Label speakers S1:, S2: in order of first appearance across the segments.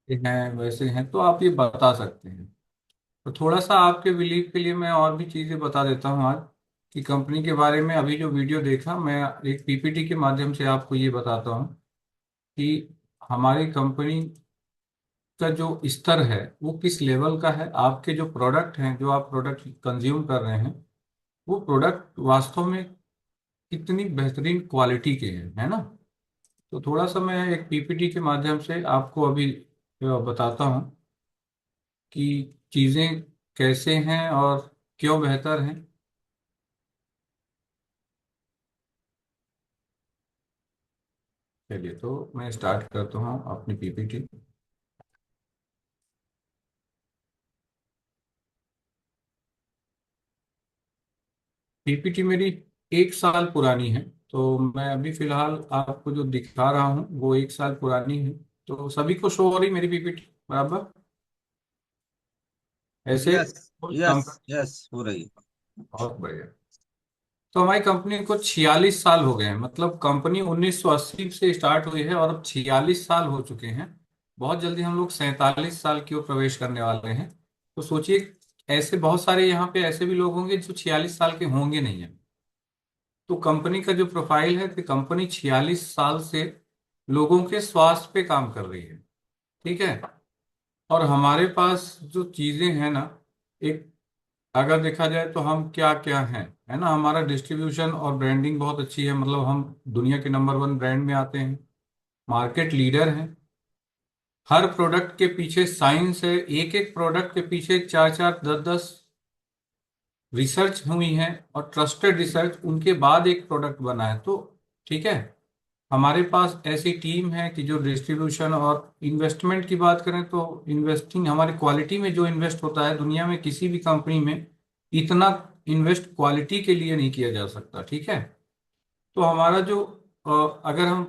S1: हैं वैसे हैं, तो आप ये बता सकते हैं। तो थोड़ा सा आपके बिलीव के लिए मैं और भी चीज़ें बता देता हूँ आज कि कंपनी के बारे में। अभी जो वीडियो देखा, मैं एक पीपीटी के माध्यम से आपको ये बताता हूँ कि हमारी कंपनी का जो स्तर है वो किस लेवल का है। आपके जो प्रोडक्ट हैं, जो आप प्रोडक्ट कंज्यूम कर रहे हैं, वो प्रोडक्ट वास्तव में कितनी बेहतरीन क्वालिटी के हैं, है ना। तो थोड़ा सा मैं एक पीपीटी के माध्यम से आपको अभी बताता हूँ कि चीज़ें कैसे हैं और क्यों बेहतर हैं। चलिए, तो मैं स्टार्ट करता हूँ अपनी पीपीटी। पीपीटी मेरी 1 साल पुरानी है, तो मैं अभी फिलहाल आपको जो दिखा रहा हूँ वो 1 साल पुरानी है। तो सभी को शो हो रही मेरी पीपीटी बराबर ऐसे।
S2: यस, यस,
S1: कंपनी
S2: यस हो रही है।
S1: बहुत बढ़िया। तो हमारी कंपनी को 46 साल हो गए हैं, मतलब कंपनी 1980 से स्टार्ट हुई है और अब 46 साल हो चुके हैं। बहुत जल्दी हम लोग 47 साल की ओर प्रवेश करने वाले हैं। तो सोचिए, ऐसे बहुत सारे यहाँ पे ऐसे भी लोग होंगे जो 46 साल के होंगे नहीं है। तो कंपनी का जो प्रोफाइल है कि कंपनी 46 साल से लोगों के स्वास्थ्य पे काम कर रही है। ठीक है। और हमारे पास जो चीजें हैं ना, एक अगर देखा जाए तो हम क्या क्या हैं, है ना। हमारा डिस्ट्रीब्यूशन और ब्रांडिंग बहुत अच्छी है, मतलब हम दुनिया के नंबर 1 ब्रांड में आते हैं, मार्केट लीडर हैं। हर प्रोडक्ट के पीछे साइंस है, एक एक प्रोडक्ट के पीछे 4 4 10 10 रिसर्च हुई है और ट्रस्टेड रिसर्च उनके बाद एक प्रोडक्ट बना है। तो ठीक है, हमारे पास ऐसी टीम है कि जो डिस्ट्रीब्यूशन और इन्वेस्टमेंट की बात करें तो इन्वेस्टिंग हमारी क्वालिटी में जो इन्वेस्ट होता है, दुनिया में किसी भी कंपनी में इतना इन्वेस्ट क्वालिटी के लिए नहीं किया जा सकता। ठीक है। तो हमारा जो अगर हम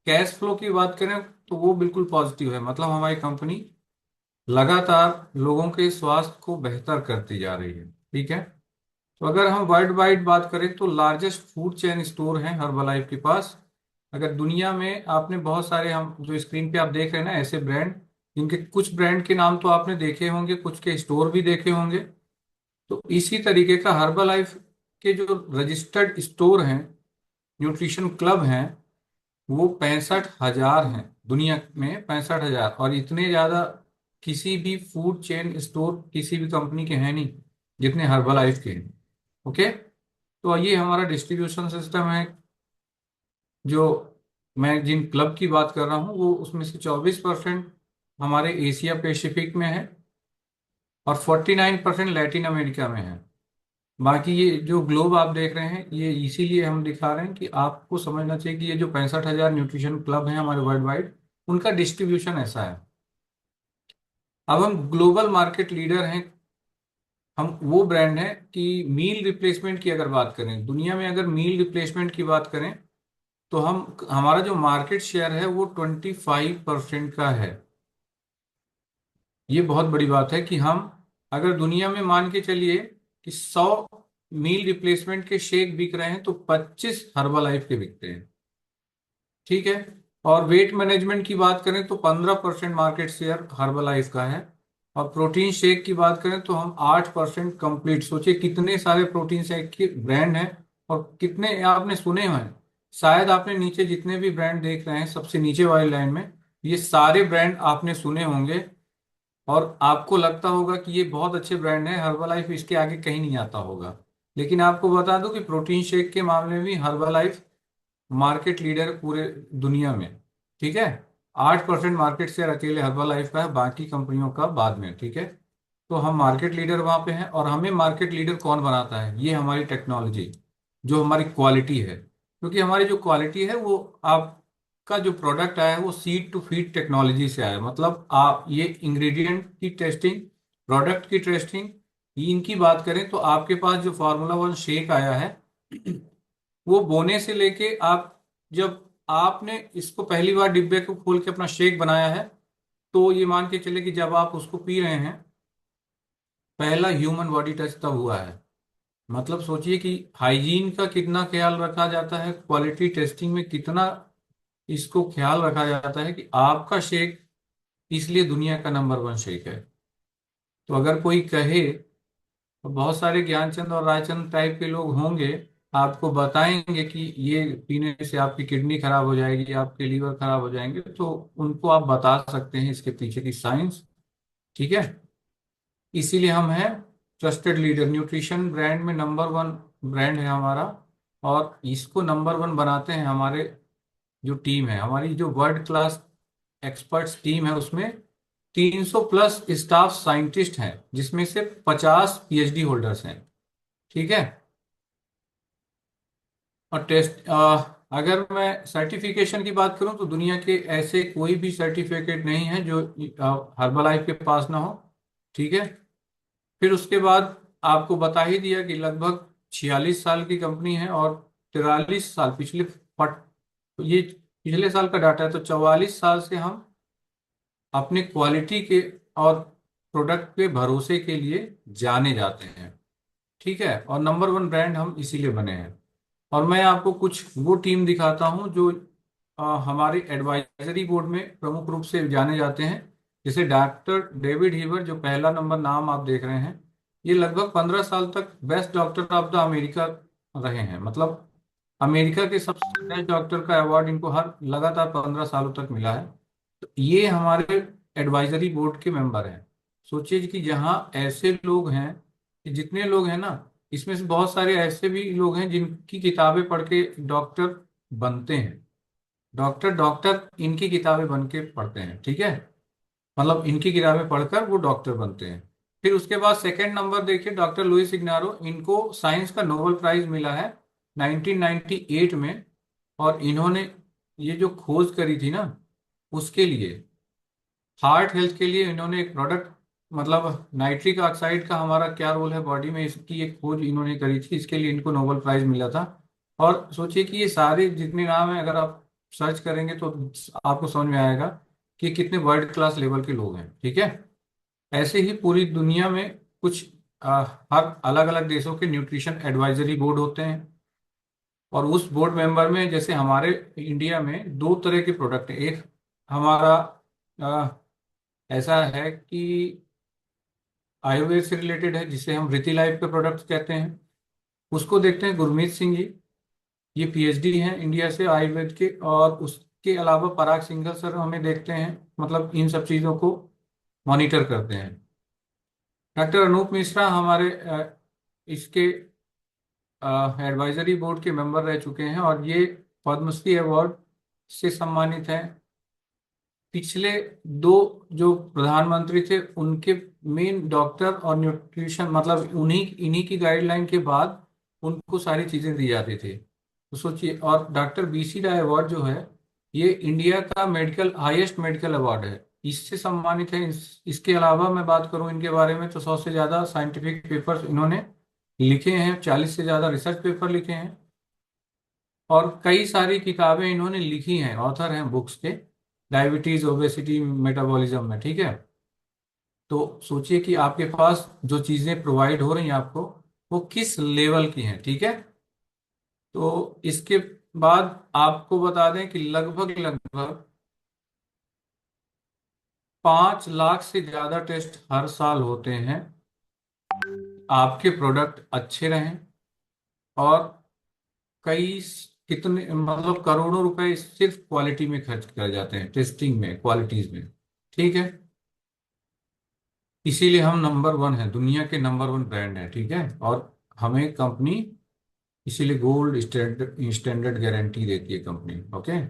S1: कैश फ्लो की बात करें तो वो बिल्कुल पॉजिटिव है, मतलब हमारी कंपनी लगातार लोगों के स्वास्थ्य को बेहतर करती जा रही है। ठीक है। तो अगर हम वर्ल्ड वाइड बात करें तो लार्जेस्ट फूड चेन स्टोर है हर्बलाइफ के पास। अगर दुनिया में आपने बहुत सारे, हम जो स्क्रीन पे आप देख रहे हैं ना, ऐसे ब्रांड, इनके कुछ ब्रांड के नाम तो आपने देखे होंगे, कुछ के स्टोर भी देखे होंगे। तो इसी तरीके का हर्बलाइफ के जो रजिस्टर्ड स्टोर हैं, न्यूट्रिशन क्लब हैं, वो 65,000 हैं दुनिया में। 65,000, और इतने ज्यादा किसी भी फूड चेन स्टोर किसी भी कंपनी के हैं नहीं जितने हर्बलाइफ के हैं। ओके। तो ये हमारा डिस्ट्रीब्यूशन सिस्टम है। जो मैं जिन क्लब की बात कर रहा हूँ वो उसमें से 24% हमारे एशिया पैसिफिक में है और 49% लैटिन अमेरिका में है। बाकी ये जो ग्लोब आप देख रहे हैं, ये इसीलिए हम दिखा रहे हैं कि आपको समझना चाहिए कि ये जो 65,000 न्यूट्रिशन क्लब हैं हमारे वर्ल्ड वाइड, उनका डिस्ट्रीब्यूशन ऐसा है। अब हम ग्लोबल मार्केट लीडर हैं। हम वो ब्रांड हैं कि मील रिप्लेसमेंट की अगर बात करें, दुनिया में अगर मील रिप्लेसमेंट की बात करें तो हम हमारा जो मार्केट शेयर है वो 25% का है। ये बहुत बड़ी बात है कि हम अगर दुनिया में मान के चलिए कि 100 मील रिप्लेसमेंट के शेक बिक रहे हैं तो 25 हर्बल लाइफ के बिकते हैं। ठीक है। और वेट मैनेजमेंट की बात करें तो 15% मार्केट शेयर हर्बल लाइफ का है। और प्रोटीन शेक की बात करें तो हम 8% कंप्लीट। सोचिए कितने सारे प्रोटीन शेक के ब्रांड हैं और कितने आपने सुने हुए हैं। शायद आपने नीचे जितने भी ब्रांड देख रहे हैं सबसे नीचे वाली लाइन में, ये सारे ब्रांड आपने सुने होंगे और आपको लगता होगा कि ये बहुत अच्छे ब्रांड हैं, हर्बलाइफ इसके आगे कहीं नहीं आता होगा। लेकिन आपको बता दूं कि प्रोटीन शेक के मामले में भी हर्बलाइफ मार्केट लीडर पूरे दुनिया में। ठीक है। 8% मार्केट शेयर अकेले हर्बलाइफ का है, बाकी कंपनियों का बाद में। ठीक है। तो हम मार्केट लीडर वहां पे हैं, और हमें मार्केट लीडर कौन बनाता है? ये हमारी टेक्नोलॉजी, जो हमारी क्वालिटी है। क्योंकि हमारी जो क्वालिटी है वो आपका जो प्रोडक्ट आया है वो सीड टू फीड टेक्नोलॉजी से आया है। मतलब आप ये इंग्रेडिएंट की टेस्टिंग, प्रोडक्ट की टेस्टिंग, इनकी बात करें तो आपके पास जो फार्मूला 1 शेक आया है, वो बोने से लेके आप जब आपने इसको पहली बार डिब्बे को खोल के अपना शेक बनाया है, तो ये मान के चले कि जब आप उसको पी रहे हैं, पहला ह्यूमन बॉडी टच तब हुआ है। मतलब सोचिए कि हाइजीन का कितना ख्याल रखा जाता है, क्वालिटी टेस्टिंग में कितना इसको ख्याल रखा जाता है कि आपका शेक इसलिए दुनिया का नंबर वन शेक है। तो अगर कोई कहे, तो बहुत सारे ज्ञानचंद और रायचंद टाइप के लोग होंगे, आपको बताएंगे कि ये पीने से आपकी किडनी खराब हो जाएगी, आपके लीवर खराब हो जाएंगे, तो उनको आप बता सकते हैं इसके पीछे की साइंस। ठीक है। इसीलिए हम हैं ट्रस्टेड लीडर, न्यूट्रिशन ब्रांड में नंबर वन ब्रांड है हमारा। और इसको नंबर वन बनाते हैं हमारे जो टीम है, हमारी जो वर्ल्ड क्लास एक्सपर्ट्स टीम है, उसमें 300 प्लस स्टाफ साइंटिस्ट हैं, जिसमें से 50 पीएचडी होल्डर्स हैं। ठीक है। और टेस्ट अगर मैं सर्टिफिकेशन की बात करूं तो दुनिया के ऐसे कोई भी सर्टिफिकेट नहीं है जो हर्बलाइफ के पास ना हो। ठीक है। फिर उसके बाद आपको बता ही दिया कि लगभग 46 साल की कंपनी है, और 43 साल पट ये पिछले साल का डाटा है, तो 44 साल से हम अपने क्वालिटी के और प्रोडक्ट के भरोसे के लिए जाने जाते हैं। ठीक है। और नंबर वन ब्रांड हम इसीलिए बने हैं। और मैं आपको कुछ वो टीम दिखाता हूं जो हमारे एडवाइजरी बोर्ड में प्रमुख रूप से जाने जाते हैं। जैसे डॉक्टर डेविड हीवर, जो पहला नंबर नाम आप देख रहे हैं, ये लगभग 15 साल तक best doctor of the America रहे हैं। मतलब अमेरिका के सबसे बेस्ट डॉक्टर का अवार्ड इनको हर लगातार 15 सालों तक मिला है। तो ये हमारे एडवाइजरी बोर्ड के मेंबर हैं। सोचिए कि जहाँ ऐसे लोग हैं, कि जितने लोग हैं ना, इसमें से बहुत सारे ऐसे भी लोग हैं जिनकी किताबें पढ़ के डॉक्टर बनते हैं। डॉक्टर डॉक्टर इनकी किताबें बन के पढ़ते हैं। ठीक है। मतलब इनकी किताबें पढ़कर वो डॉक्टर बनते हैं। फिर उसके बाद सेकंड नंबर देखिए, डॉक्टर लुइस इग्नारो, इनको साइंस का नोबेल प्राइज मिला है 1998 में। और इन्होंने ये जो खोज करी थी ना, उसके लिए, हार्ट हेल्थ के लिए इन्होंने एक प्रोडक्ट, मतलब नाइट्रिक ऑक्साइड का हमारा क्या रोल है बॉडी में, इसकी एक खोज इन्होंने करी थी। इसके लिए इनको नोबेल प्राइज मिला था। और सोचिए कि ये सारे जितने नाम हैं, अगर आप सर्च करेंगे तो आपको समझ में आएगा कि कितने वर्ल्ड क्लास लेवल के लोग हैं। ठीक है। ऐसे ही पूरी दुनिया में कुछ हर अलग अलग देशों के न्यूट्रिशन एडवाइजरी बोर्ड होते हैं। और उस बोर्ड मेंबर में, जैसे हमारे इंडिया में दो तरह के प्रोडक्ट हैं। एक हमारा ऐसा है कि आयुर्वेद से रिलेटेड है, जिसे हम रीति लाइफ के प्रोडक्ट्स कहते हैं। उसको देखते हैं गुरमीत सिंह जी, ये पीएचडी हैं इंडिया से आयुर्वेद के। और उसके अलावा पराग सिंघल सर हमें देखते हैं, मतलब इन सब चीज़ों को मॉनिटर करते हैं। डॉक्टर अनूप मिश्रा हमारे इसके एडवाइजरी बोर्ड के मेंबर रह चुके हैं, और ये पद्मश्री अवार्ड से सम्मानित हैं। पिछले दो जो प्रधानमंत्री थे, उनके मेन डॉक्टर और न्यूट्रिशन, मतलब उन्हीं इन्हीं की गाइडलाइन के बाद उनको सारी चीजें दी जाती थी। तो सोचिए। और डॉक्टर बीसी राय अवार्ड जो है, ये इंडिया का मेडिकल हाईएस्ट मेडिकल अवार्ड है, इससे सम्मानित है। इसके अलावा मैं बात करूं इनके बारे में, तो 100 से ज्यादा साइंटिफिक पेपर्स इन्होंने लिखे हैं, 40 से ज्यादा रिसर्च पेपर लिखे हैं, और कई सारी किताबें इन्होंने लिखी हैं, ऑथर हैं बुक्स के, डायबिटीज, ओबेसिटी, मेटाबॉलिज्म में। ठीक है। तो सोचिए कि आपके पास जो चीजें प्रोवाइड हो रही हैं आपको, वो किस लेवल की हैं। ठीक है। तो इसके बाद आपको बता दें कि लगभग लगभग 5 लाख से ज्यादा टेस्ट हर साल होते हैं। आपके प्रोडक्ट अच्छे रहें। और कई कितने, मतलब करोड़ों रुपए सिर्फ क्वालिटी में खर्च कर जाते हैं, टेस्टिंग में, क्वालिटीज में। ठीक है। इसीलिए हम नंबर वन है, दुनिया के नंबर वन ब्रांड है। ठीक है। और हमें कंपनी इसीलिए गोल्ड स्टैंडर्ड स्टैंडर्ड गारंटी देती है कंपनी। ओके।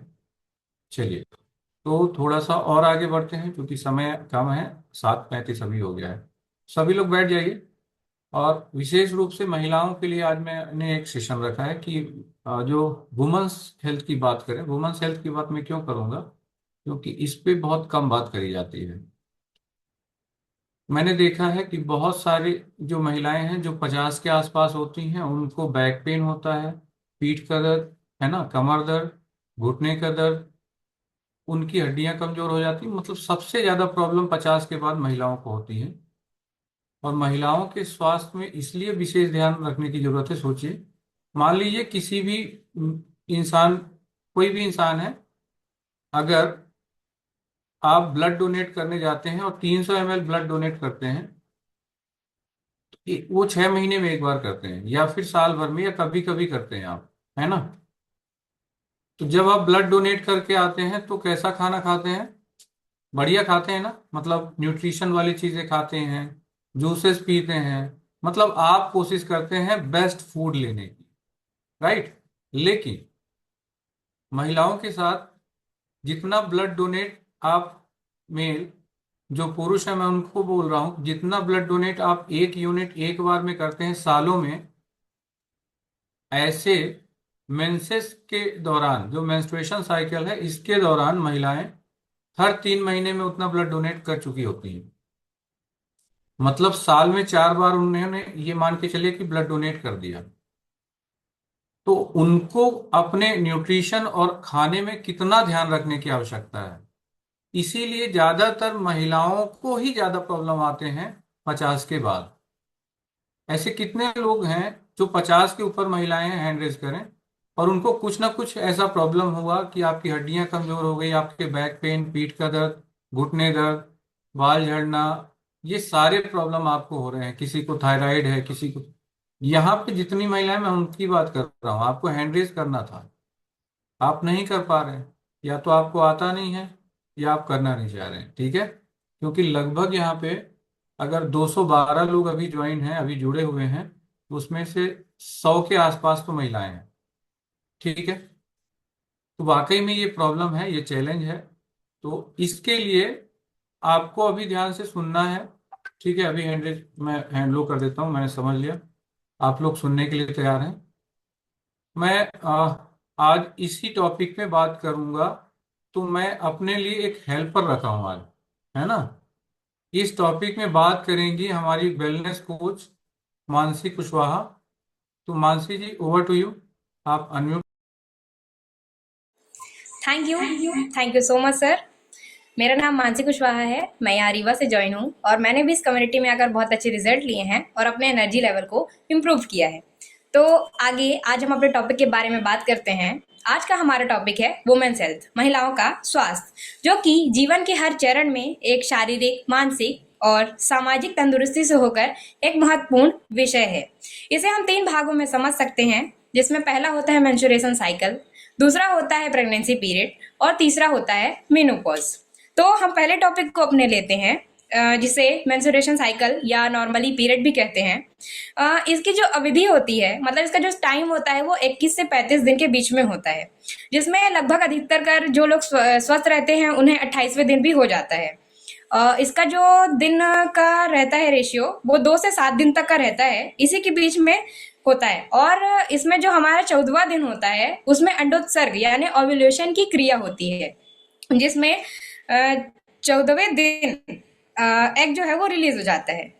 S1: चलिए, तो थोड़ा सा और आगे बढ़ते हैं, क्योंकि समय कम है, 7:35 अभी हो गया है। सभी लोग बैठ जाइए। और विशेष रूप से महिलाओं के लिए आज मैंने एक सेशन रखा है कि जो वुमेन्स हेल्थ की बात करें। वुमेन्स हेल्थ की बात मैं क्यों करूंगा, क्योंकि इस पे बहुत कम बात करी जाती है। मैंने देखा है कि बहुत सारी जो महिलाएं हैं जो 50 के आसपास होती हैं, उनको बैक पेन होता है, पीठ का दर्द, है ना, कमर दर्द, घुटने का दर्द, उनकी हड्डियां कमजोर हो जाती हैं। मतलब सबसे ज्यादा प्रॉब्लम 50 के बाद महिलाओं को होती है। और महिलाओं के स्वास्थ्य में इसलिए विशेष ध्यान रखने की जरूरत है। सोचिए, मान लीजिए किसी भी इंसान, कोई भी इंसान है, अगर आप ब्लड डोनेट करने जाते हैं और 300 ml ब्लड डोनेट करते हैं, वो 6 महीने में एक बार करते हैं या फिर साल भर में या कभी कभी करते हैं आप, है ना। तो जब आप ब्लड डोनेट करके आते हैं तो कैसा खाना खाते हैं? बढ़िया खाते हैं ना, मतलब न्यूट्रिशन वाली चीजें खाते हैं, जूसेस पीते हैं, मतलब आप कोशिश करते हैं बेस्ट फूड लेने की, राइट। लेकिन महिलाओं के साथ जितना ब्लड डोनेट आप, मेल जो पुरुष है मैं उनको बोल रहा हूं, जितना ब्लड डोनेट आप एक यूनिट एक बार में करते हैं सालों में, ऐसे मेंसेस के दौरान जो मेंस्ट्रुएशन साइकिल है इसके दौरान महिलाएं हर 3 महीने में उतना ब्लड डोनेट कर चुकी होती हैं। मतलब साल में 4 बार उन्होंने ये मान के चलिए कि ब्लड डोनेट कर दिया। तो उनको अपने न्यूट्रिशन और खाने में कितना ध्यान रखने की आवश्यकता है। इसीलिए ज्यादातर महिलाओं को ही ज्यादा प्रॉब्लम आते हैं 50 के बाद। ऐसे कितने लोग हैं जो 50 के ऊपर महिलाएं हैं, हैंड रेज करें, और उनको कुछ ना कुछ ऐसा प्रॉब्लम हुआ कि आपकी हड्डियां कमजोर हो गई, आपके बैक पेन, पीठ का दर्द, घुटने दर्द, बाल झड़ना, ये सारे प्रॉब्लम आपको हो रहे हैं। किसी को थायराइड है, किसी को। यहाँ पे जितनी महिलाएं, मैं उनकी बात कर रहा हूँ, आपको हैंड रेज करना था, आप नहीं कर पा रहे हैं, या तो आपको आता नहीं है या आप करना नहीं चाह रहे हैं, ठीक है। क्योंकि लगभग यहाँ पे अगर 212 लोग अभी ज्वाइन हैं, अभी जुड़े हुए हैं, तो उसमें से 100 के आसपास तो महिलाएं हैं, ठीक है। तो वाकई में ये प्रॉब्लम है, ये चैलेंज है। तो इसके लिए आपको अभी ध्यान से सुनना है, ठीक है। अभी मैं हैंड लो कर देता हूँ, मैंने समझ लिया आप लोग सुनने के लिए तैयार हैं। मैं आज इसी टॉपिक पे बात करूंगा। तो मैं अपने लिए एक हेल्पर रखा हूं आज, है ना। इस टॉपिक में बात करेंगी हमारी वेलनेस कोच मानसी कुशवाहा। तो मानसी जी, ओवर टू यू, आप unmute.
S2: Thank you. Thank you so much sir. मेरा नाम मानसी कुशवाहा है, मैं यहाँ रीवा से ज्वाइन हूँ और मैंने भी इस कम्युनिटी में आकर बहुत अच्छे रिजल्ट लिए हैं और अपने एनर्जी लेवल को इम्प्रूव किया है। तो आगे आज हम अपने टॉपिक के बारे में बात करते हैं। आज का हमारा टॉपिक है वुमेन्स हेल्थ, महिलाओं का स्वास्थ्य, जो कि जीवन के हर चरण में एक शारीरिक, मानसिक और सामाजिक तंदुरुस्ती से होकर एक महत्वपूर्ण विषय है। इसे हम 3 भागों में समझ सकते हैं, जिसमें पहला होता है मेंस्ट्रुएशन साइकिल, दूसरा होता है प्रेगनेंसी पीरियड और तीसरा होता है मेनोपॉज। तो हम पहले टॉपिक को अपने लेते हैं, जिसे मेंस्ट्रुएशन साइकिल या नॉर्मली पीरियड भी कहते हैं। इसकी जो अवधि होती है, मतलब इसका जो टाइम होता है, वो 21 से 35 दिन के बीच में होता है, जिसमें लगभग अधिकतर कर जो लोग स्वस्थ रहते हैं उन्हें 28वें दिन भी हो जाता है। इसका जो दिन का रहता है रेशियो, वो 2 से 7 दिन तक का रहता है, इसी के बीच में होता है। और इसमें जो हमारा 14वां दिन होता है, उसमें अंडोत्सर्ग यानी ओव्यूलेशन की क्रिया होती है, जिसमें 14वें दिन एग जो है वो रिलीज हो जाता है।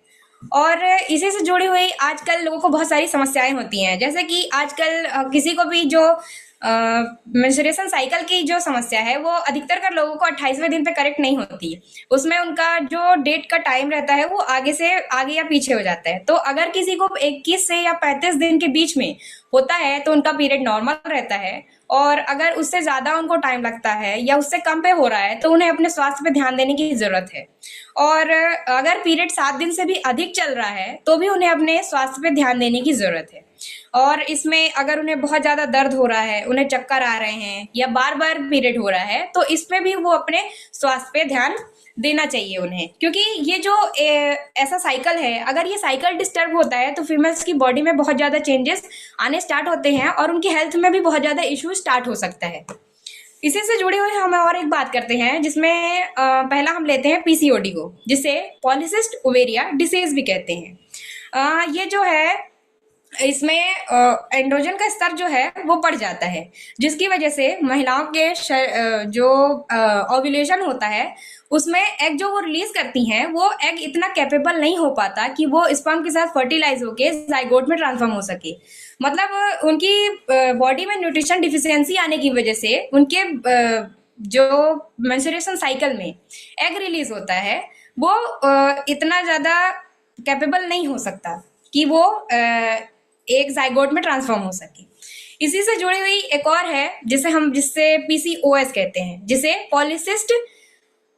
S2: और इसी से जुड़ी हुई आजकल लोगों को बहुत सारी समस्याएं होती हैं, जैसे कि आजकल किसी को भी जो मेंस्ट्रुएशन साइकिल की जो समस्या है, वो अधिकतर कर लोगों को 28वें दिन पे करेक्ट नहीं होती है। उसमें उनका जो डेट का टाइम रहता है वो आगे से आगे या पीछे हो जाता है। तो अगर किसी को 21 से या 35 दिन के बीच में होता है तो उनका पीरियड नॉर्मल रहता है, और अगर उससे ज्यादा उनको टाइम लगता है या उससे कम पे हो रहा है तो उन्हें अपने स्वास्थ्य पे ध्यान देने की जरूरत है। और अगर पीरियड 7 दिन से भी अधिक चल रहा है तो भी उन्हें अपने स्वास्थ्य पे ध्यान देने की जरूरत है। और इसमें अगर उन्हें बहुत ज्यादा दर्द हो रहा है, उन्हें चक्कर आ रहे हैं या बार बार पीरियड हो रहा है, तो इसमें भी वो अपने स्वास्थ्य पे ध्यान देना चाहिए उन्हें। क्योंकि ये जो ऐसा साइकिल है, अगर ये साइकिल डिस्टर्ब होता है तो फीमेल्स की बॉडी में बहुत ज्यादा चेंजेस आने स्टार्ट होते हैं और उनकी हेल्थ में भी बहुत ज्यादा इश्यू स्टार्ट हो सकता है। इसी से जुड़े हुए हम और एक बात करते हैं, जिसमें पहला हम लेते हैं पीसीओडी को, जिसे पॉलिसिस्ट ओवेरिया डिसीज भी कहते हैं। ये जो है, इसमें एंड्रोजन का स्तर जो है वो बढ़ जाता है, जिसकी वजह से महिलाओं के जो ओव्यूलेशन होता है, उसमें एग जो वो रिलीज करती हैं, वो एग इतना कैपेबल नहीं हो पाता कि वो स्पर्म के साथ फर्टिलाइज होके जाइगोट में ट्रांसफॉर्म हो सके। मतलब उनकी बॉडी में न्यूट्रिशन डिफिशियंसी आने की वजह से उनके जो मेंस्ट्रुएशन साइकिल में एग रिलीज होता है, वो इतना ज्यादा कैपेबल नहीं हो सकता कि वो एक जाइगोट में ट्रांसफॉर्म हो सके। इसी से जुड़ी हुई एक और है जिससे पीसीओएस कहते हैं, जिसे पॉलीसिस्ट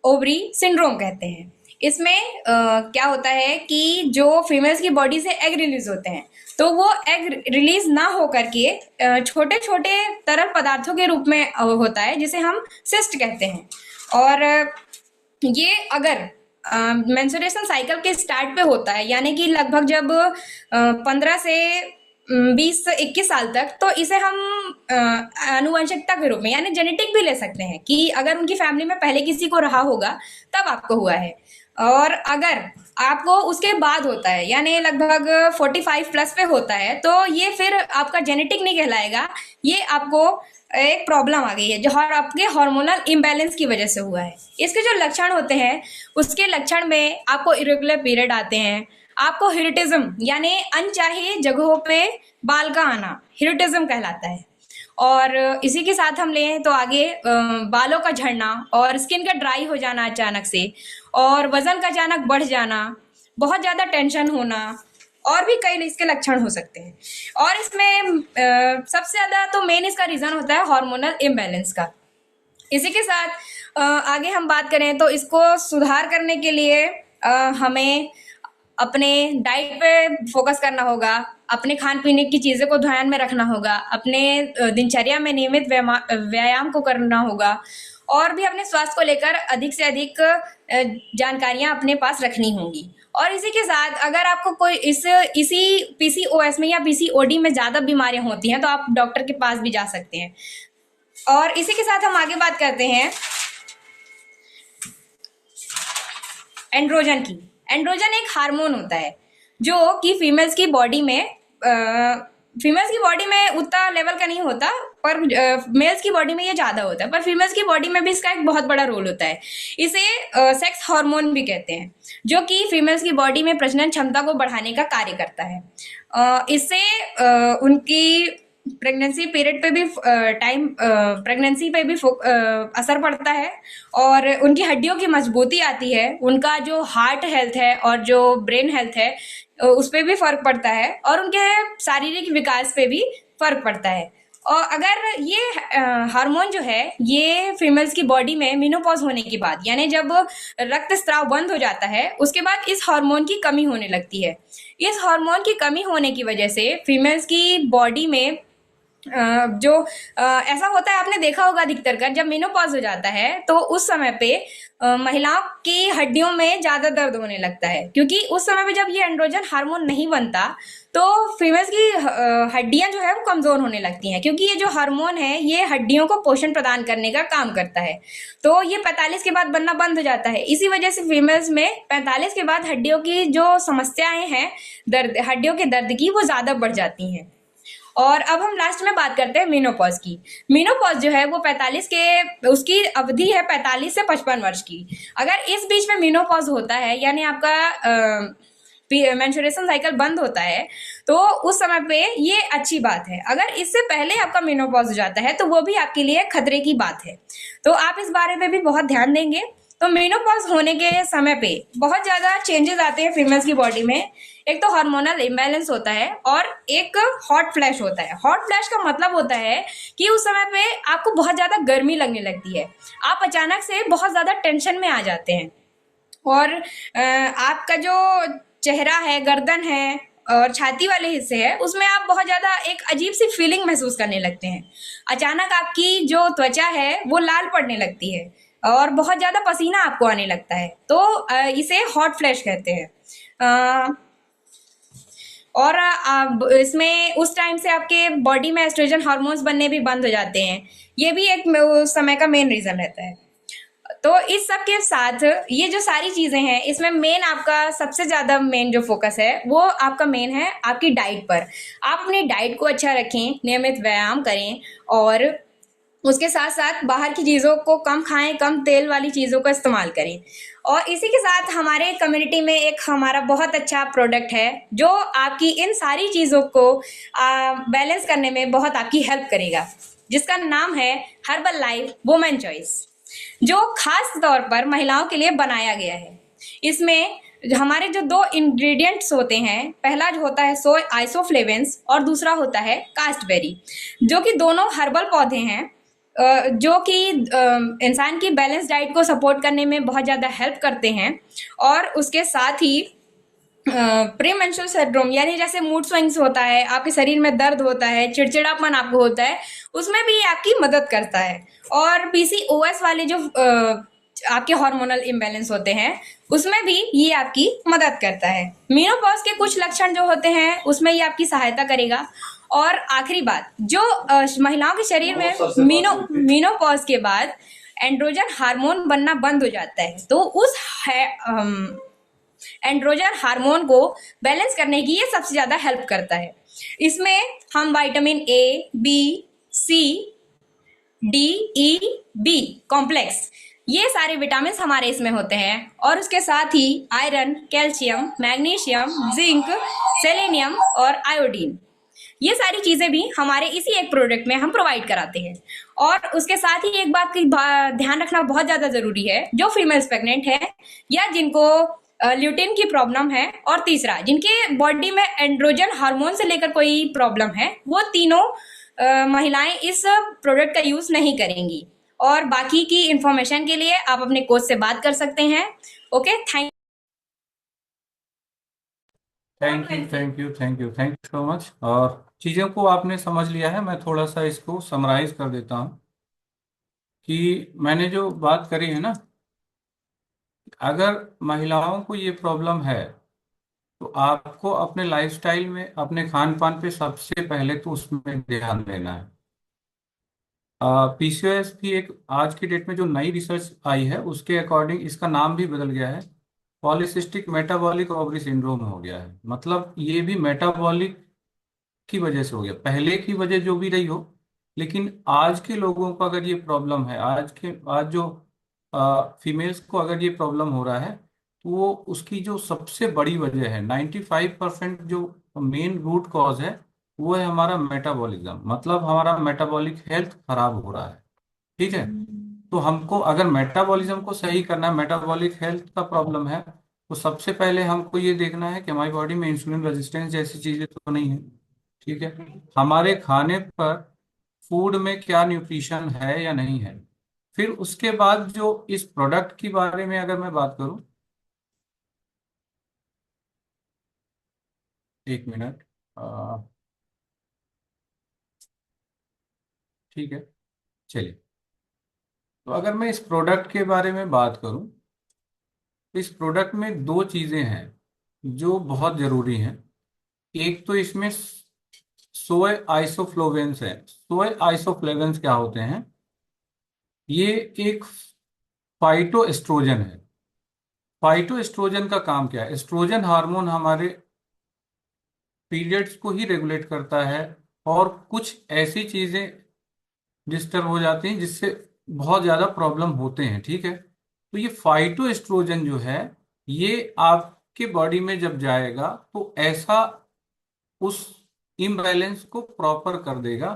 S2: ओवरी सिंड्रोम कहते हैं। इसमें क्या होता है कि जो फीमेल्स की बॉडी से एग रिलीज होते हैं, तो वो एग रिलीज ना हो करके छोटे छोटे तरल पदार्थों के रूप में होता है, जिसे हम सिस्ट कहते हैं। और ये अगर मेंस्ट्रुएशन साइकिल के स्टार्ट पे होता है, यानी कि लगभग जब 15 से 20 से 21 साल तक, तो इसे हम आनुवंशिकता के रूप में यानी जेनेटिक भी ले सकते हैं कि अगर उनकी फैमिली में पहले किसी को रहा होगा तब आपको हुआ है। और अगर आपको उसके बाद होता है यानी लगभग 45 प्लस पे होता है, तो ये फिर आपका जेनेटिक नहीं कहलाएगा, ये आपको एक प्रॉब्लम आ गई है जो आपके हार्मोनल इम्बैलेंस की वजह से हुआ है। इसके जो लक्षण होते हैं, उसके लक्षण में आपको इरेगुलर पीरियड आते हैं, आपको हिरटिज्म यानी अनचाहे जगहों पे बाल का आना हिरटिज्म कहलाता है। और इसी के साथ हम लें तो आगे बालों का झड़ना और स्किन का ड्राई हो जाना अचानक से, और वजन का अचानक बढ़ जाना, बहुत ज्यादा टेंशन होना, और भी कई इसके लक्षण हो सकते हैं। और इसमें सबसे ज्यादा तो मेन इसका रीजन होता है हार्मोनल इम्बैलेंस का। इसी के साथ आगे हम बात करें तो इसको सुधार करने के लिए हमें अपने डाइट पे फोकस करना होगा, अपने खान पीने की चीज़ों को ध्यान में रखना होगा, अपने दिनचर्या में नियमित व्यायाम को करना होगा, और भी अपने स्वास्थ्य को लेकर अधिक से अधिक जानकारियां अपने पास रखनी होंगी। और इसी के साथ अगर आपको कोई इसी पीसीओएस में या पीसीओडी में ज़्यादा बीमारियां होती हैं, तो आप डॉक्टर के पास भी जा सकते हैं। और इसी के साथ हम आगे बात करते हैं एंड्रोजन की। एंड्रोजन एक हार्मोन होता है जो कि फीमेल्स की बॉडी में उतना लेवल का नहीं होता, पर मेल्स की बॉडी में ये ज्यादा होता है, पर फीमेल्स की बॉडी में भी इसका एक बहुत बड़ा रोल होता है। इसे सेक्स हार्मोन भी कहते हैं, जो कि फीमेल्स की बॉडी में प्रजनन क्षमता को बढ़ाने का कार्य करता है। इससे उनकी प्रेगनेंसी पीरियड पे भी प्रेगनेंसी पे भी असर पड़ता है, और उनकी हड्डियों की मजबूती आती है, उनका जो हार्ट हेल्थ है और जो ब्रेन हेल्थ है उस पर भी फर्क पड़ता है, और उनके शारीरिक विकास पे भी फर्क पड़ता है। और अगर ये हार्मोन जो है ये फीमेल्स की बॉडी में मेनोपॉज होने के बाद, यानी जब रक्तस्राव बंद हो जाता है, उसके बाद इस हार्मोन की कमी होने लगती है। इस हार्मोन की कमी होने की वजह से फीमेल्स की बॉडी में ऐसा होता है, आपने देखा होगा अधिकतर कर जब मेनोपॉज हो जाता है तो उस समय पे महिलाओं की हड्डियों में ज्यादा दर्द होने लगता है, क्योंकि उस समय पे जब ये एंड्रोजन हार्मोन नहीं बनता तो फीमेल्स की हड्डियां जो है वो कमजोर होने लगती हैं, क्योंकि ये जो हार्मोन है ये हड्डियों को पोषण प्रदान करने का काम करता है। तो ये 45 के बाद बनना बंद हो जाता है। इसी वजह से फीमेल्स में 45 के बाद हड्डियों की जो समस्याएं हैं, हड्डियों के दर्द की, वो ज्यादा बढ़ जाती हैं। और अब हम लास्ट में बात करते हैं मेनोपॉज की। मेनोपॉज जो है वो 45 के उसकी अवधि है 45 से 55 वर्ष की। अगर इस बीच में मेनोपॉज होता है यानी आपका मेंस्ट्रुएशन साइकिल बंद होता है, तो उस समय पे ये अच्छी बात है। अगर इससे पहले आपका मेनोपॉज हो जाता है तो वो भी आपके लिए खतरे की बात है, तो आप इस बारे में भी बहुत ध्यान देंगे। तो मेनोपॉज होने के समय पे बहुत ज्यादा चेंजेस आते हैं फीमेल्स की बॉडी में। एक तो हार्मोनल इम्बैलेंस होता है और एक हॉट फ्लैश होता है। हॉट फ्लैश का मतलब होता है कि उस समय पे आपको बहुत ज्यादा गर्मी लगने लगती है, आप अचानक से बहुत ज्यादा टेंशन में आ जाते हैं, और आपका जो चेहरा है, गर्दन है और छाती वाले हिस्से है, उसमें आप बहुत ज्यादा एक अजीब सी फीलिंग महसूस करने लगते हैं। अचानक आपकी जो त्वचा है वो लाल पड़ने लगती है और बहुत ज्यादा पसीना आपको आने लगता है, तो इसे हॉट फ्लैश कहते हैं। और इसमें उस टाइम से आपके बॉडी में एस्ट्रोजन हार्मोन्स बनने भी बंद हो जाते हैं, ये भी एक उस समय का मेन रीजन रहता है। तो इस सब के साथ ये जो सारी चीजें हैं, इसमें मेन आपका सबसे ज्यादा मेन जो फोकस है वो आपका मेन है आपकी डाइट पर। आप अपनी डाइट को अच्छा रखें, नियमित व्यायाम करें, और उसके साथ साथ बाहर की चीज़ों को कम खाएं, कम तेल वाली चीज़ों का इस्तेमाल करें। और इसी के साथ हमारे कम्युनिटी में एक हमारा बहुत अच्छा प्रोडक्ट है जो आपकी इन सारी चीज़ों को बैलेंस करने में बहुत आपकी हेल्प करेगा, जिसका नाम है हर्बल लाइफ वुमेन चॉइस, जो खास तौर पर महिलाओं के लिए बनाया गया है। इसमें हमारे जो दो इंग्रेडिएंट्स होते हैं, पहला जो होता है सोय आइसोफ्लेवेंस और दूसरा होता है कास्टबेरी, जो कि दोनों हर्बल पौधे हैं, जो कि इंसान की बैलेंस डाइट को सपोर्ट करने में बहुत ज़्यादा हेल्प करते हैं। और उसके साथ ही प्री मेंस्ट्रुअल सिंड्रोम, यानी जैसे मूड स्विंग्स होता है, आपके शरीर में दर्द होता है, चिड़चिड़ापन आपको होता है, उसमें भी ये आपकी मदद करता है। और पीसीओएस वाले जो आपके हार्मोनल इम्बैलेंस होते हैं, उसमें भी ये आपकी मदद करता है। मीनोपॉज के कुछ लक्षण जो होते हैं, उसमें ये आपकी सहायता करेगा। और आखिरी बात, जो महिलाओं के शरीर में मीनोपॉज के बाद एंड्रोजन हार्मोन बनना बंद हो जाता है, तो उस एंड्रोजन हार्मोन को बैलेंस करने की ये सबसे ज्यादा हेल्प करता है। इसमें हम vitamin A, B, C, D, E, B complex, ये सारे विटामिन हमारे इसमें होते हैं। और उसके साथ ही iron, calcium, magnesium, zinc, selenium और आयोडीन, ये सारी चीजें भी हमारे इसी एक प्रोडक्ट में हम प्रोवाइड कराते हैं। और उसके साथ ही एक बात का ध्यान रखना बहुत ज्यादा जरूरी है, जो फीमेल्स प्रेग्नेंट है या जिनको ल्यूटिन की प्रॉब्लम है, और तीसरा जिनके बॉडी में एंड्रोजन हार्मोन से लेकर कोई प्रॉब्लम है, वो तीनों महिलाएं इस प्रोडक्ट का यूज नहीं करेंगी। और बाकी की इंफॉर्मेशन के लिए आप अपने कोच से बात कर सकते हैं। Okay, thank
S1: thank you so much. और चीज़ों को आपने समझ लिया है। मैं थोड़ा सा इसको समराइज कर देता हूँ कि मैंने जो बात करी है ना, अगर महिलाओं को ये प्रॉब्लम है तो आपको अपने लाइफस्टाइल में, अपने खान पान पे सबसे पहले तो उसमें ध्यान देना है। पीसीओएस भी एक आज की डेट में जो नई रिसर्च आई है उसके अकॉर्डिंग इसका नाम भी बदल गया है, पॉलिसिस्टिक मेटाबॉलिक ओवरी सिंड्रोम हो गया है। मतलब ये भी मेटाबॉलिक की वजह से हो गया, पहले की वजह जो भी रही हो, लेकिन आज के लोगों को अगर ये प्रॉब्लम है, आज जो फीमेल्स को अगर ये प्रॉब्लम हो रहा है, तो वो उसकी जो सबसे बड़ी वजह है, 95% जो मेन रूट कॉज है, वो है हमारा मेटाबॉलिज्म। मतलब हमारा मेटाबॉलिक हेल्थ खराब हो रहा है। ठीक है। तो हमको अगर मेटाबॉलिज्म को सही करना है, मेटाबॉलिक हेल्थ का प्रॉब्लम है, तो सबसे पहले हमको ये देखना है कि हमारी बॉडी में इंसुलिन रेजिस्टेंस जैसी चीजें तो नहीं है। ठीक है। हमारे खाने पर, फूड में क्या न्यूट्रिशन है या नहीं है। फिर उसके बाद जो इस प्रोडक्ट के बारे में अगर मैं बात करूं, एक मिनट। ठीक है, चलिए। तो अगर मैं इस प्रोडक्ट के बारे में बात करूं, तो इस प्रोडक्ट में दो चीजें हैं जो बहुत जरूरी हैं। एक तो इसमें सोए आइसोफ्लोवेंस है। सोए आइसोफ्लेवेंस क्या होते हैं? ये एक फाइटोएस्ट्रोजन है। फाइटोएस्ट्रोजन का काम क्या है? एस्ट्रोजन हार्मोन हमारे पीरियड्स को ही रेगुलेट करता है, और कुछ ऐसी चीजें डिस्टर्ब हो जाती हैं जिससे बहुत ज्यादा प्रॉब्लम होते हैं। ठीक है। तो ये फाइटोएस्ट्रोजन जो है, ये आपके बॉडी में जब जाएगा तो ऐसा उस इम्बैलेंस को प्रॉपर कर देगा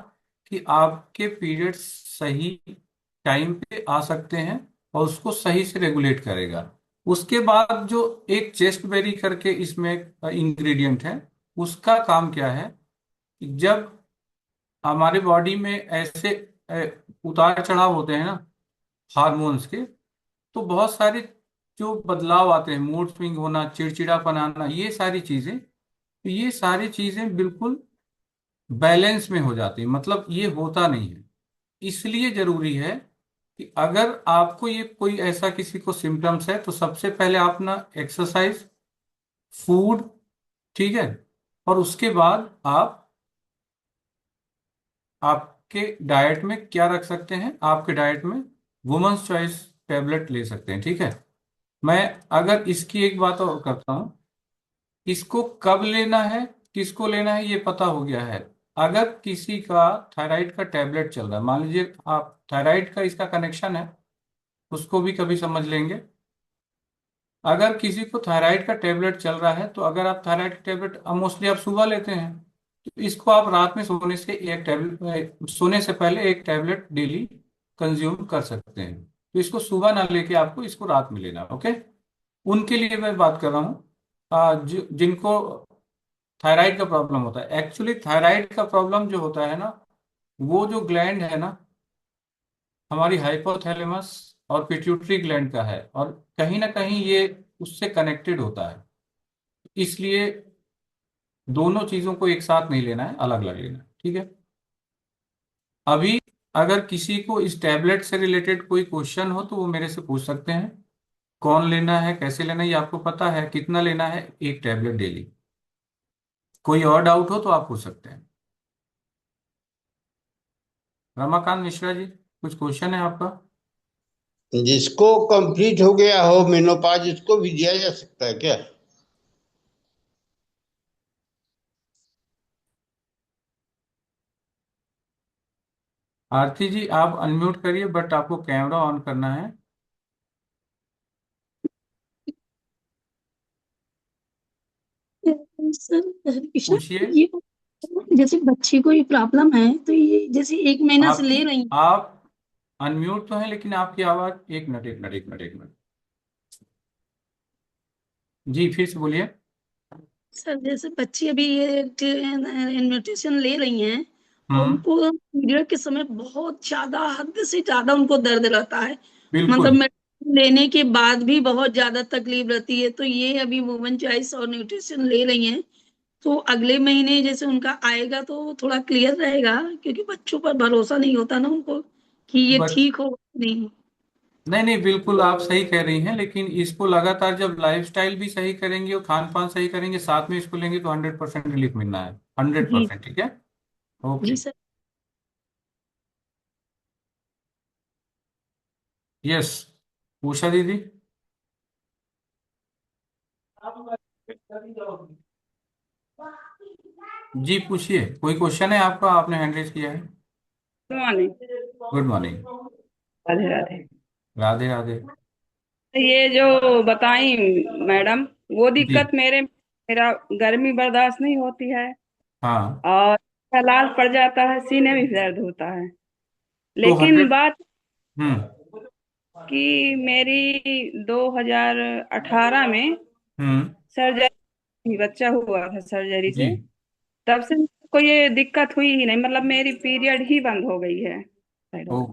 S1: कि आपके पीरियड्स सही टाइम पे आ सकते हैं, और उसको सही से रेगुलेट करेगा। उसके बाद जो एक चेस्ट बेरी करके इसमें इंग्रेडिएंट है, उसका काम क्या है कि जब हमारे बॉडी में ऐसे उतार चढ़ाव होते हैं ना हार्मोन्स के, तो बहुत सारे जो बदलाव आते हैं, मूड स्विंग होना, चिड़चिड़ापन आना, ये सारी चीजें, तो ये सारी चीजें बिल्कुल बैलेंस में हो जाती है। मतलब ये होता नहीं है। इसलिए जरूरी है कि अगर आपको ये कोई ऐसा किसी को सिम्टम्स है, तो सबसे पहले आप ना एक्सरसाइज, फूड, ठीक है, और उसके बाद आप आपके डाइट में क्या रख सकते हैं, आपके डाइट में वुमेन्स चॉइस टेबलेट ले सकते हैं। ठीक है। मैं अगर इसकी एक बात और करता हूं, इसको कब लेना है, किसको लेना है, ये पता हो गया है। अगर किसी का थायराइड का टैबलेट चल रहा है, मान लीजिए आप थायराइड का इसका कनेक्शन है, उसको भी कभी समझ लेंगे। अगर किसी को थायराइड का टेबलेट चल रहा है, तो अगर आप थायराइड का टेबलेट मोस्टली आप सुबह लेते हैं, तो इसको आप रात में सोने से एक टैबलेट, सोने से पहले एक टैबलेट डेली कंज्यूम कर सकते हैं। तो इसको सुबह ना लेके आपको इसको रात में लेना। ओके। उनके लिए मैं बात कर रहा हूँ, जिनको थायराइड का प्रॉब्लम होता है। एक्चुअली थायराइड का प्रॉब्लम जो होता है ना, वो जो ग्लैंड है ना, हमारी हाइपोथैलेमस और पिट्यूटरी ग्लैंड का है, और कहीं ना कहीं ये उससे कनेक्टेड होता है। इसलिए दोनों चीजों को एक साथ नहीं लेना है, अलग अलग लेना है, ठीक है। अभी अगर किसी को इस टैबलेट से रिलेटेड कोई क्वेश्चन हो तो वो मेरे से पूछ सकते हैं। कौन लेना है, कैसे लेना है, ये आपको पता है, कितना लेना है एक टैबलेट डेली। कोई और डाउट हो तो आप पूछ सकते हैं। रमाकांत मिश्रा जी, कुछ क्वेश्चन है आपका?
S3: जिसको कंप्लीट हो गया हो मेनोपाज, इसको भी दिया जा सकता है क्या?
S1: आरती जी, आप अनम्यूट करिए, बट आपको कैमरा ऑन करना है।
S4: सर ईशा,
S1: पूछिए।
S4: ये जैसे बच्चे को ये प्रॉब्लम है तो ये जैसे 1 महीना से
S1: आपकी
S4: ले रही हैं।
S1: आप अनम्यूट तो है, लेकिन आपकी आवाज, एक मिनट एक मिनट एक मिनट एक मिनट। जी फिर से बोलिए।
S4: सर जैसे बच्ची अभी ये न्यूट्रिशन ले रही हैं और
S1: हम्म।
S4: उनको पीरियड के समय बहुत ज्यादा, हद से ज्यादा उनको दर्द रहता है। मतलब
S1: बिल्कुल।
S4: मेडिसिन लेने के बाद भी बहुत ज्यादा तकलीफ रहती है। तो ये अभी वुमेन चॉइस और न्यूट्रिशन ले रही हैं, तो अगले महीने जैसे उनका आएगा तो थोड़ा क्लियर रहेगा, क्योंकि बच्चों पर भरोसा नहीं होता ना उनको कि ये
S1: बट
S4: ठीक होगा नहीं।
S1: नहीं नहीं, बिल्कुल आप सही कह रही हैं, लेकिन इसको लगातार जब लाइफस्टाइल भी सही करेंगे और खान पान सही करेंगे, साथ में इसको लेंगे, तो 100% रिलीफ मिलना है। हंड्रेड
S4: जी।
S1: परसेंट ठीक है।
S4: जी
S1: ओके।
S4: सर।
S1: यस। उषा दीदी। जी पूछिए, कोई क्वेश्चन है आपका? आपने हैंड रेज किया है।
S5: Good morning.
S1: Good morning.
S5: Radhe Radhe.
S1: Radhe Radhe.
S5: ये जो बताई मैडम, वो
S1: जी।
S5: दिक्कत मेरा गर्मी बर्दाश्त नहीं होती है,
S1: हाँ।
S5: और लाल पड़ जाता है, सीने में भी दर्द होता है।
S1: तो
S5: लेकिन
S1: 100।
S5: बात
S1: हम्म।
S5: कि मेरी 2018 में
S1: हम्म।
S5: सर्जरी, बच्चा हुआ था सर्जरी
S1: जी।
S5: से। तब से को ये दिक्कत हुई ही नहीं, मतलब मेरी पीरियड ही बंद हो गई है।
S1: ओ।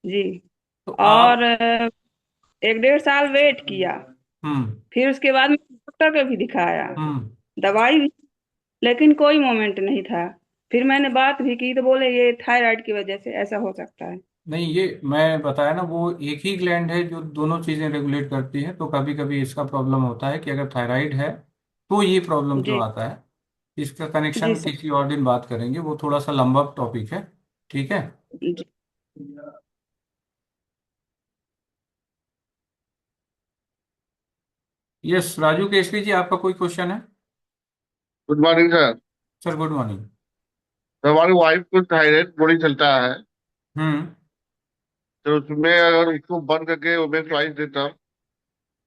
S5: जी।
S1: तो
S5: और
S1: आप।
S5: 1 1.5 साल वेट किया,
S1: हम्म।
S5: फिर उसके बाद मैंने डॉक्टर को भी दिखाया,
S1: हम्म।
S5: दवाई भी, लेकिन कोई मोमेंट नहीं था। फिर मैंने बात भी की तो बोले ये थायराइड की वजह से ऐसा हो सकता है।
S1: नहीं, ये मैं बताया ना, वो एक ही ग्लैंड है जो दोनों चीजें रेगुलेट करती है। तो कभी कभी इसका प्रॉब्लम होता है कि अगर थायराइड है तो ये प्रॉब्लम क्यों
S5: जी।
S1: आता है। इसका
S5: जी
S1: कनेक्शन
S5: सर।
S1: किसी और दिन बात करेंगे, वो थोड़ा सा लंबा टॉपिक है। ठीक है।
S5: जी।
S1: यस, राजू केसरी जी, आपका कोई क्वेश्चन है?
S3: Good morning sir.
S1: Sir good morning.
S3: तो हमारी वाइफ को थायराइड बड़ी चलता है,
S1: हम्म।
S3: तो उसमें अगर उसको बंद करके ओमेन चॉइस देता हूँ।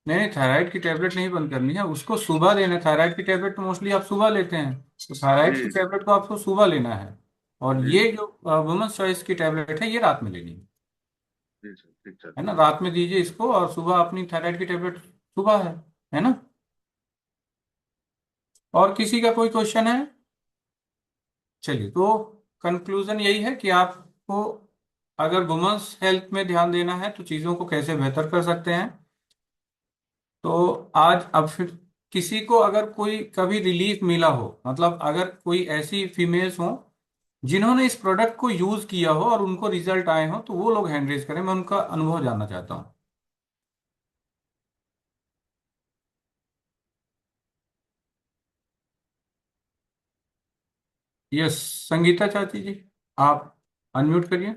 S1: नहीं नहीं, थायराइड की टेबलेट नहीं बंद करनी है, उसको सुबह लेना है। थायराइड की टेबलेट तो मोस्टली आप सुबह लेते हैं, तो थायराइड की
S3: जी।
S1: टेबलेट को आपको सुबह लेना है। और
S3: जी।
S1: ये जो वुमेन्स चॉइस की टेबलेट है, ये रात में लेनी
S3: जी सर, ठीक सर।
S1: है ना। रात में दीजिए इसको, और सुबह अपनी थायराइड की टेबलेट सुबह है ना। और किसी का कोई क्वेश्चन है? चलिए, तो कंक्लूजन यही है कि आपको अगर वुमेन्स हेल्थ में ध्यान देना है तो चीज़ों को कैसे बेहतर कर सकते हैं। तो आज अब फिर किसी को अगर कोई कभी रिलीफ मिला हो, मतलब अगर कोई ऐसी फीमेल्स हो जिन्होंने इस प्रोडक्ट को यूज किया हो और उनको रिजल्ट आए हो, तो वो लोग हैंड रेज करें, मैं उनका अनुभव जानना चाहता हूँ। यस, संगीता चाची जी, आप अनम्यूट करिए।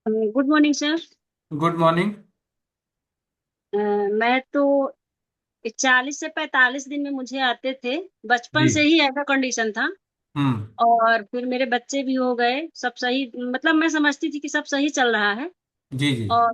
S6: Good morning sir.
S1: Good morning.
S6: मैं तो 40 से 45 दिन में मुझे आते थे। बचपन
S1: जी।
S6: से ही ऐसा कंडीशन था।
S1: हम्म।
S6: और फिर मेरे बच्चे भी हो गए, सब सही, मतलब मैं समझती थी कि सब सही चल रहा है।
S1: जी जी।
S6: और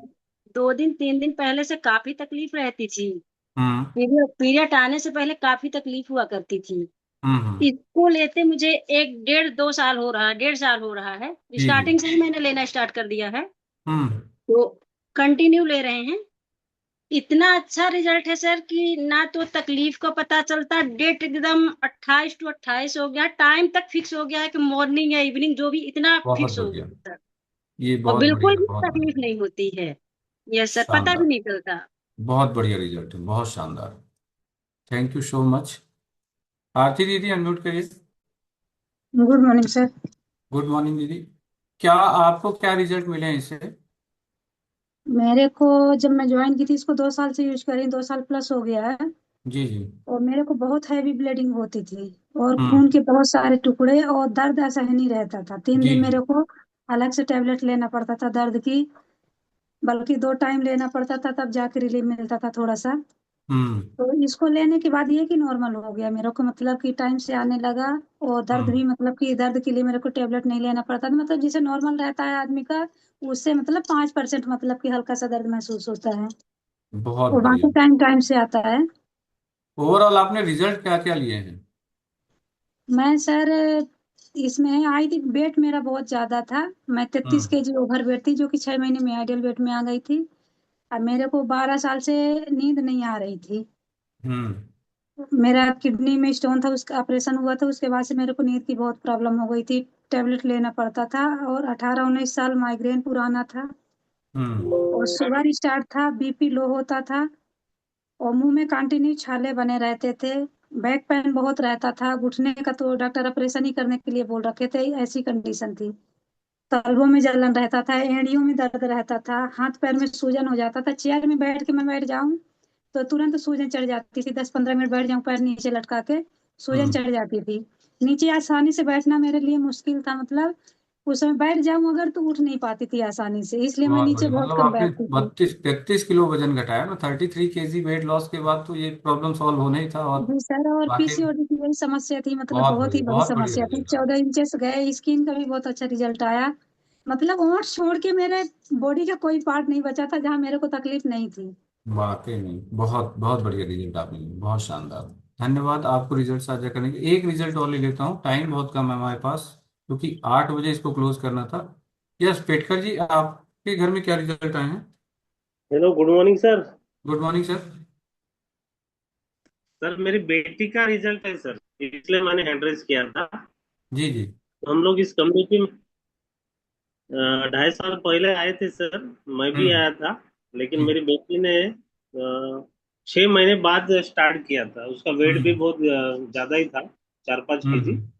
S6: 2 दिन 3 दिन पहले से काफी तकलीफ रहती थी।
S1: हम्म।
S6: पीरियड पीरियड आने से पहले काफी तकलीफ हुआ करती थी।
S1: हम्म।
S6: इसको लेते मुझे 1 1.5 2 साल हो रहा है, 1.5 साल हो रहा है।
S1: जी जी।
S6: स्टार्टिंग से ही मैंने लेना स्टार्ट कर दिया है।
S1: हम्म।
S6: तो कंटिन्यू ले रहे हैं। इतना अच्छा रिजल्ट है सर कि ना तो तकलीफ का पता चलता, डेट एकदम 28/28 हो गया, टाइम तक फिक्स हो गया है कि मॉर्निंग या इवनिंग जो भी, इतना
S1: बहुत
S6: फिक्स हो
S1: बढ़िया।
S6: गया सर।
S1: ये
S6: और
S1: बहुत
S6: बिल्कुल
S1: बढ़िया,
S6: भी
S1: बहुत
S6: तकलीफ
S1: बढ़िया।
S6: नहीं होती है। यस सर, पता भी
S1: शानदार।
S6: नहीं चलता।
S1: बहुत बढ़िया रिजल्ट है, बहुत शानदार। Thank you so much. Aarti दीदी अनम्यूट करिए।
S7: Good morning sir.
S1: Good morning दीदी। क्या आपको क्या रिजल्ट मिले हैं इससे?
S7: मेरे को जब मैं ज्वाइन की थी इसको 2 साल से यूज कर रही हूँ, 2 साल प्लस हो गया है।
S1: जी जी।
S7: और मेरे को बहुत हैवी ब्लीडिंग होती थी और
S1: हम्म।
S7: खून के बहुत सारे टुकड़े और दर्द ऐसा ही नहीं रहता था। 3 दिन
S1: जी
S7: मेरे को अलग से टेबलेट लेना पड़ता था दर्द की, बल्कि 2 टाइम लेना पड़ता था, तब जाके रिलीफ मिलता था थोड़ा सा।
S1: हम्म
S7: तो इसको लेने के बाद ये कि नॉर्मल हो गया मेरे को, मतलब कि टाइम से आने लगा। और दर्द
S1: हम्म।
S7: भी, मतलब कि दर्द के लिए मेरे को टेबलेट नहीं लेना पड़ता था, मतलब जिसे नॉर्मल रहता है आदमी का उससे मतलब 5% मतलब कि हल्का सा दर्द महसूस होता है।
S1: बहुत
S7: और
S1: बढ़िया।
S7: बाकी टाइम टाइम से आता है।
S1: ओवरऑल आपने रिजल्ट क्या क्या लिए हैं?
S7: मैं सर इसमें आई थी, वेट मेरा बहुत ज्यादा था। मैं 33 kg ओवर वेट थी, जो कि 6 महीने में आइडियल वेट में आ गई थी। अब मेरे को 12 साल से नींद नहीं आ रही थी।
S1: हम्म।
S7: मेरा किडनी में स्टोन था, उसका ऑपरेशन हुआ था, उसके बाद से मेरे को नींद की बहुत प्रॉब्लम हो गई थी। टेबलेट लेना पड़ता था और 18-19 साल माइग्रेन पुराना था।
S1: हम्म।
S7: और शुगर स्टार्ट था, बीपी लो होता था। और मुंह में कंटिन्यू छाले बने रहते थे। बैक पेन बहुत रहता था, घुटने का तो डॉक्टर ऑपरेशन ही करने के लिए बोल रखे थे, ऐसी कंडीशन थी। तलवों में जलन रहता था, एड़ियों में दर्द रहता था, हाथ पैर में सूजन हो जाता था। चेयर में बैठ के मैं बैठ जाऊं तो तुरंत सूजन चढ़ जाती थी। 10-15 मिनट बैठ जाऊं पैर नीचे लटका के, सूजन
S1: हम्म।
S7: चढ़ जाती थी। नीचे आसानी से बैठना मेरे लिए मुश्किल था, मतलब उस समय बैठ जाऊं अगर तो उठ नहीं पाती थी आसानी से, इसलिए मैं
S1: बहुत
S7: नीचे
S1: बढ़िया,
S7: बहुत
S1: मतलब
S7: कम
S1: आपने
S7: बैठती थी।
S1: 32-33 किलो वजन घटाया ना, 33 केजी वेट लॉस के बाद तो ये प्रॉब्लम सॉल्व होना ही था। और
S7: जी सर, और
S1: वाकई में
S7: पीसीओडी की यही समस्या थी, मतलब
S1: बहुत बढ़िया
S7: समस्या थी।
S1: रिजल्ट आ
S7: 14 इंचेस गए, स्किन का भी बहुत अच्छा रिजल्ट आया। मतलब ओंठ छोड़ के मेरे बॉडी का कोई पार्ट नहीं बचा था जहाँ मेरे को तकलीफ नहीं थी।
S1: वाकई में बहुत बहुत बढ़िया रिजल्ट आपने लिए, बहुत शानदार। धन्यवाद आपको रिजल्ट साझा करने के। एक रिजल्ट और ले लेता हूँ, टाइम बहुत कम है हमारे पास, क्योंकि 8 बजे इसको क्लोज करना था। यस पेटकर जी, आपके घर में क्या रिजल्ट आए हैं?
S8: Hello, good morning sir.
S1: Good morning sir.
S8: Sir मेरी बेटी का रिजल्ट है सर, इसलिए मैंने हैंड रेज किया था।
S1: जी जी।
S8: हम लोग इस कम्युनिटी में 2.5 साल पहले आए थे सर। मैं भी
S1: हम्म।
S8: आया था, लेकिन
S1: जी।
S8: मेरी बेटी ने 6 महीने बाद स्टार्ट किया था। उसका वेट भी
S1: हम्म।
S8: बहुत ज्यादा ही था, 4-5 kg।
S1: हम्म।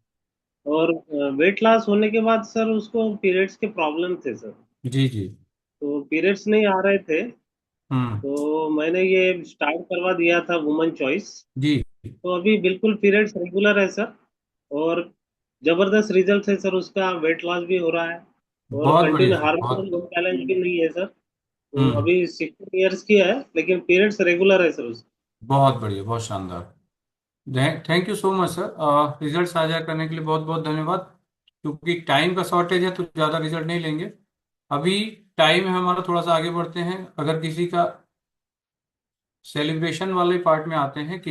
S8: और वेट लॉस होने के बाद सर उसको पीरियड्स के प्रॉब्लम थे सर।
S1: जी जी।
S8: तो पीरियड्स नहीं आ रहे थे,
S1: हम्म।
S8: तो मैंने ये स्टार्ट करवा दिया था वुमेन चॉइस।
S1: जी।
S8: तो अभी बिल्कुल पीरियड्स रेगुलर है सर। और जबरदस्त रिजल्ट है सर, उसका वेट लॉस भी हो रहा है। और
S1: बहुत बढ़िया
S8: कंटिन्यू
S1: सर, बहुत।
S8: हार्मोनल इम्बैलेंस भी नहीं है सर। तो
S1: हम्म।
S8: अभी 16 ईयर्स की है, लेकिन पीरियड्स रेगुलर है सर उसका।
S1: बहुत बढ़िया, बहुत शानदार। Thank you so much sir, result साझा करने के लिए बहुत बहुत धन्यवाद। क्योंकि टाइम का शॉर्टेज है तो ज़्यादा रिजल्ट नहीं लेंगे अभी। टाइम है हमारा, थोड़ा सा आगे बढ़ते हैं। अगर किसी का सेलिब्रेशन वाले पार्ट में आते हैं कि